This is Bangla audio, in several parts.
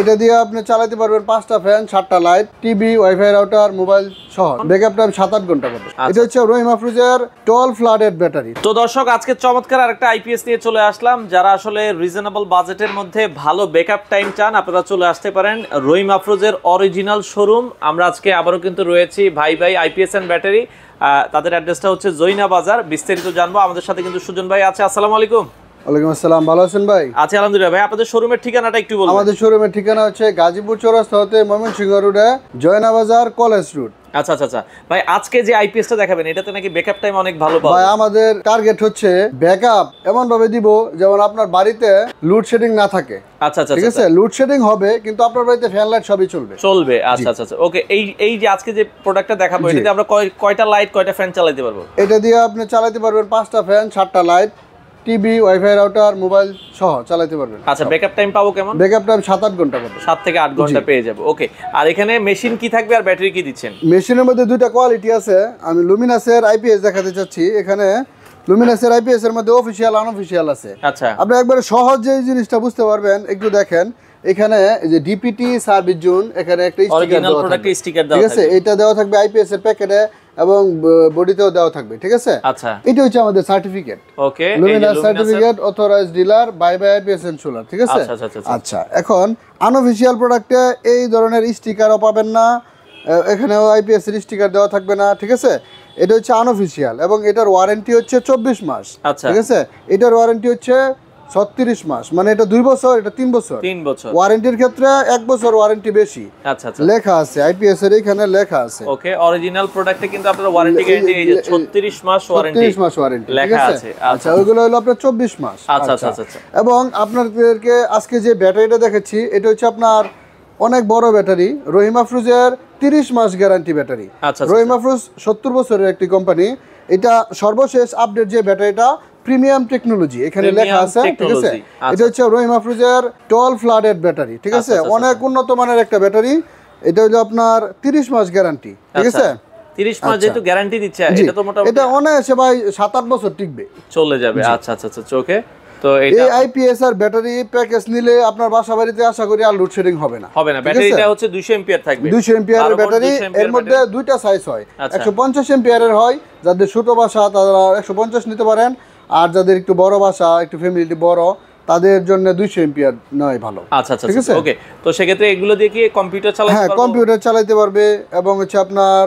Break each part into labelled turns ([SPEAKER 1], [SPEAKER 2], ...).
[SPEAKER 1] এটা দিয়ে আপনি চালাতে পারবেন 5টা ফ্যান, 7টা light, TV, wifi router, mobile সহ। ব্যাকআপ টাইম 7-8 ঘন্টা পাবে। এটা হচ্ছে রহিম আফরোজের 12 ফ্লাডেড ব্যাটারি।
[SPEAKER 2] তো দর্শক, আজকে চমৎকার আরেকটা আইপিএস নিয়ে চলে আসলাম। যারা আসলে রিজনেবল বাজেটের মধ্যে ভালো ব্যাকআপ টাইম চান, আপনারা চলে আসতে পারেন রহিম আফরোজের অরিজিনাল শোরুম। আমরা আজকে আবারও কিন্তু রয়েছি ভাই আইপিএস এন্ড ব্যাটারি। তাদের অ্যাড্রেসটা হচ্ছে জৈনা বাজার। বিস্তারিত জানবো। আমাদের সাথে কিন্তু সুজন ভাই আছে। আসসালামু আলাইকুম।
[SPEAKER 1] ওয়ালাইকুম আসসালাম। ভালো আছেন ভাই?
[SPEAKER 2] আছি আলহামদুলিল্লাহ। ভাই, আপনাদের শোরুমের ঠিকানাটা একটু বলুন।
[SPEAKER 1] আমাদের শোরুমের ঠিকানা হচ্ছে গাজীপুর চৌরাস্তা হতে ময়মনসিংহ রোডে জয়না বাজার কলেজ রোড।
[SPEAKER 2] আচ্ছা ভাই, আজকে যে আইপিএসটা দেখাবেন এটাতে নাকি ব্যাকআপ টাইম অনেক ভালো পাবেন।
[SPEAKER 1] ভাই, আমাদের টার্গেট হচ্ছে ব্যাকআপ এমন ভাবে দিব যেমন আপনার বাড়িতে লোডশেডিং না থাকে।
[SPEAKER 2] আচ্ছা
[SPEAKER 1] ঠিক আছে, লোডশেডিং হবে কিন্তু আপনার বাড়িতে ফ্যান লাইট সবই চলবে।
[SPEAKER 2] আচ্ছা ওকে। এই যে আজকে যে প্রোডাক্টটা দেখাবো, এটাতে আমরা কয়টা লাইট, কয়টা ফ্যান চালাতে পারবো?
[SPEAKER 1] এটা দিয়ে আপনি চালাতে পারবেন 5টা ফ্যান, 7টা light, TV, wifi router, mobile সহ চালাতে পারবেন।
[SPEAKER 2] আচ্ছা, ব্যাকআপ টাইম পাবো কেমন?
[SPEAKER 1] ব্যাকআপ টাইম 7-8 ঘন্টা পাবেন।
[SPEAKER 2] 7 থেকে 8 ঘন্টা পেয়ে যাবো। ওকে। আর এখানে মেশিন কি থাকবে আর ব্যাটারি কি দিচ্ছেন?
[SPEAKER 1] মেশিনের মধ্যে দুইটা কোয়ালিটি আছে। আমি লুমিনাসের আইপিএস দেখাতে চাচ্ছি। এখানে লুমিনাসের আইপিএস এর মধ্যে অফিশিয়াল, আনঅফিশিয়াল আছে।
[SPEAKER 2] আচ্ছা,
[SPEAKER 1] আপনি একবারে সহজে এই জিনিসটা বুঝতে পারবেন। একটু দেখেন, এখানে যে ডিপিটি সার্ভিস জোন, এখানে একটা স্টিকার দেওয়া থাকবে। ঠিক আছে, এটা দেওয়া থাকবে আইপিএস এর প্যাকেটে এবং বডিতেও দেওয়া থাকবে। ঠিক আছে,
[SPEAKER 2] আচ্ছা,
[SPEAKER 1] এটা হচ্ছে আমাদের certificate.
[SPEAKER 2] Okay,
[SPEAKER 1] Luminous certificate, authorised dealer, by IPS ইনসুলার। ঠিক আছে, আচ্ছা। এখন আনঅফিশিয়াল প্রোডাক্টে এই ধরনের স্টিকারও পাবেন না, এখানেও আইপিএস এর স্টিকার দেওয়া থাকবে না। ঠিক আছে, এটা হচ্ছে আনঅফিশিয়াল এবং এটার ওয়ারেন্টি হচ্ছে 24 মাস। ঠিক আছে, এটার ওয়ারেন্টি হচ্ছে 36 মাস, মানে এটা 2 বছর, এটা 3 বছর। ওয়ারেন্টির ক্ষেত্রে 1 বছর ওয়ারেন্টি বেশি।
[SPEAKER 2] আচ্ছা,
[SPEAKER 1] লেখা আছে আইপিএস এর, এখানে লেখা আছে।
[SPEAKER 2] ওকে, অরিজিনাল প্রোডাক্টে কিন্তু আপনার ওয়ারেন্টি গ্যারান্টি এই যে 36 মাস ওয়ারেন্টি
[SPEAKER 1] লেখা আছে। আচ্ছা, ওইগুলো হলো আপনার 24 মাস।
[SPEAKER 2] আচ্ছা।
[SPEAKER 1] এবং আপনাদেরকে আজকে যে ব্যাটারিটা দেখাচ্ছি, এটা হচ্ছে আপনার অনেক বড় ব্যাটারি। রহিম আফরোজের 30 মাস গ্যারান্টি ব্যাটারি। রহিম আফরোজ 70 বছরের একটি কোম্পানি। এটা সর্বশেষ আপডেট যে ব্যাটারিটা, প্রিমিয়াম টেকনোলজি এখানে লেখা আছে। ঠিক আছে, এটা হচ্ছে রহিম আফরোজের 12 ফ্লাডেড ব্যাটারি। ঠিক আছে, অনেক উন্নত মানের একটা ব্যাটারি। এটা হলো আপনার 30 মাস গ্যারান্টি। ঠিক আছে,
[SPEAKER 2] 30 মাস যেহেতু গ্যারান্টি দিচ্ছে, এটা তো মোটামুটি
[SPEAKER 1] এটা অনায়াসে ভাই 7-8 বছর টিকবে,
[SPEAKER 2] চলে যাবে। আচ্ছা ওকে। তো
[SPEAKER 1] এই আইপিএস আর ব্যাটারি প্যাকেজ নিলে আপনার বাসা বাড়িতে আশা করি আর লোডশেডিং হবে না।
[SPEAKER 2] ব্যাটারিটা হচ্ছে 200 এম্পিয়ার থাকবে।
[SPEAKER 1] 200 এম্পিয়ারের ব্যাটারি। এর মধ্যে দুইটা সাইজ হয়, 150 এম্পিয়ারের হয়। যাদের ছোট বাসা তারা 150 নিতে পারেন, আর যাদের একটু বড় বাসা, একটু ফ্যামিলি বড়, তাদের জন্য 200 এম্পিয়ার নয় ভালো।
[SPEAKER 2] আচ্ছা ঠিক আছে, ওকে। তো সেক্ষেত্রে এগুলো দিয়ে কি কম্পিউটার চালাতে পারবে?
[SPEAKER 1] হ্যাঁ, কম্পিউটার চালাতে পারবে এবং হচ্ছে আপনার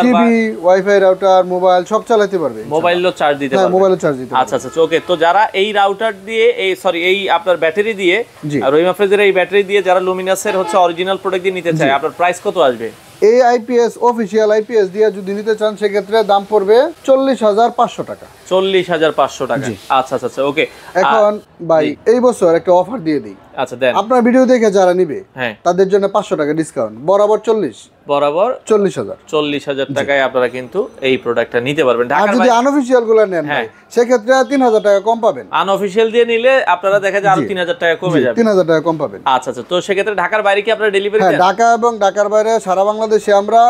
[SPEAKER 1] টিভি, ওয়াইফাই রাউটার, মোবাইল সব চালাতে পারবে।
[SPEAKER 2] মোবাইলও চার্জ দিতে পারবে।
[SPEAKER 1] হ্যাঁ, মোবাইলও চার্জ দিতে পারবে।
[SPEAKER 2] আচ্ছা ওকে। তো যারা এই রাউটার দিয়ে এই আপনার ব্যাটারি দিয়ে, রহিম আফরোজের এই ব্যাটারি দিয়ে যারা লুমিনাসের হচ্ছে অরিজিনাল প্রোডাক্ট দিয়ে নিতে চায়, আপনার প্রাইস কত আসবে?
[SPEAKER 1] এই আইপিএস অফিশিয়াল আইপিএস দিয়ে যদি নিতে চান, সেক্ষেত্রে দাম পড়বে 40,500 টাকা।
[SPEAKER 2] 40,500 টাকা। আচ্ছা ওকে।
[SPEAKER 1] এখন ভাই, এই বছর একটা অফার দিয়ে দিই।
[SPEAKER 2] আচ্ছা, দেন।
[SPEAKER 1] আপনার ভিডিও দেখে যারা নিবে তাদের জন্য 500 টাকা ডিসকাউন্ট, বরাবর 40,000
[SPEAKER 2] টাকায় আপনারা কিন্তু এই প্রোডাক্টটা নিতে পারবেন।
[SPEAKER 1] আর যদি আনঅফিশিয়াল গুলো নেন সেক্ষেত্রে 3,000 টাকা কম পাবেন।
[SPEAKER 2] আনঅফিশিয়াল দিয়ে নিলে আপনারা দেখা যায় আরো 3,000 টাকা কমে যাবে।
[SPEAKER 1] 3,000 টাকা কম পাবেন।
[SPEAKER 2] আচ্ছা। তো সেক্ষেত্রে ঢাকার বাইরে কি আপনারা ডেলিভারি দেন?
[SPEAKER 1] ঢাকা এবং ঢাকার বাইরে সারা বাংলাদেশে আমরা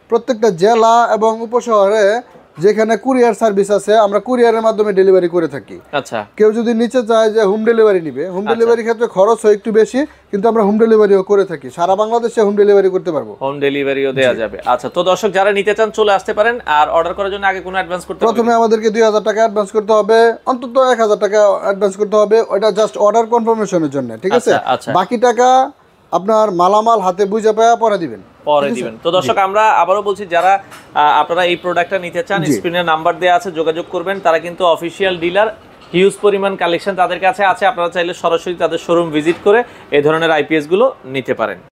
[SPEAKER 1] প্রত্যেকটা জেলা এবং উপশহরে যেখানে কুরিয়ার সার্ভিস আছে, আমরা কুরিয়ারের মাধ্যমে ডেলিভারি করে থাকি।
[SPEAKER 2] আচ্ছা,
[SPEAKER 1] কেউ যদি নিচে চায় যে হোম ডেলিভারি নিবে, হোম ডেলিভারির ক্ষেত্রে খরচ হয় একটু বেশি, কিন্তু আমরা হোম ডেলিভারিও করে থাকি। সারা বাংলাদেশে হোম ডেলিভারি করতে পারবো,
[SPEAKER 2] হোম ডেলিভারিও দেওয়া যাবে। আচ্ছা, তো দর্শক যারা নিতে চান চলে আসতে পারেন। আর অর্ডার করার জন্য আগে কোনো অ্যাডভান্স করতে হবে?
[SPEAKER 1] প্রথমে আমাদেরকে 2,000 টাকা অ্যাডভান্স করতে হবে, অন্তত 1,000 টাকা অ্যাডভান্স করতে হবে। ওটা জাস্ট অর্ডার কনফার্মেশনের জন্য। ঠিক আছে, বাকি টাকা আপনার মালামাল হাতে বুঝে পায়া পরে দিবেন।
[SPEAKER 2] তো দর্শক, আমরা আবারও বলছি, যারা আপনারা এই প্রোডাক্টটা নিতে চান, স্ক্রিনে নাম্বার দেওয়া আছে, যোগাযোগ করবেন। তারা কিন্তু অফিশিয়াল ডিলার, হিউজ পরিমাণ কালেকশন তাদের কাছে আছে। আপনারা চাইলে সরাসরি তাদের শোরুম ভিজিট করে এই ধরনের আইপিএস গুলো নিতে পারেন।